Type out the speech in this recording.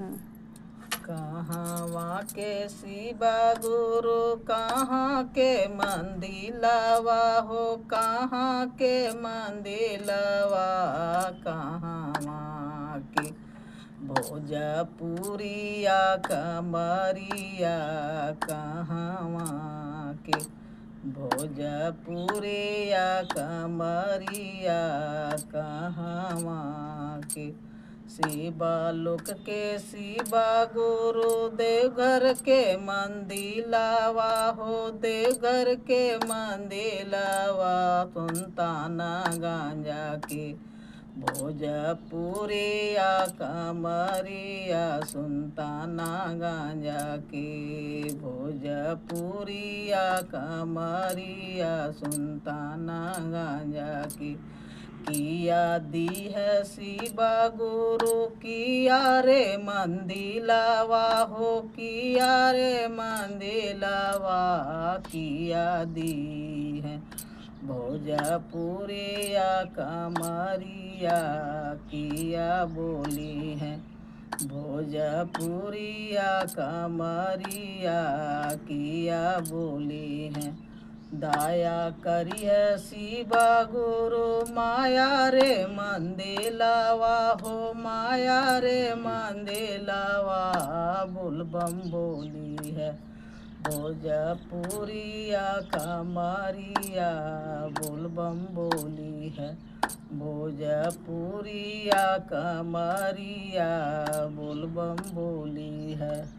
कहाँ के शिवा गुरु कहाँ के मंदिलवा हो, कहाँ के मंदिलवा, कहाँ के भोजपुरिया कमरिया, कहाँ के भोजपुरिया कमरिया, कहाँ के शिवा लोक के शिवा गुरु देवघर के मंदिलवा हो, देवघर के मंदिलवा, सुल्ताना गांजा के भोजपुरिया कमरिया, सुल्ताना गांजा के भोजपुरिया कमरिया, सुल्ताना गांजा के किया दी है शिवा गुरु, किया रे मंदिलवा हो, किया रे मंदिलवा, किया दी है भोजपुरिया कमरिया, किया बोली है भोजपुरिया कमरिया, किया बोली है। दया करिय शिवा गुरु माया रे मंदिलवा हो, माया रे मंदिलवा, बुलबम बोली है भोजपुरिया कमरिया, बुलबम बोली है भोजपुरिया कमरिया, बुलबम बोली है।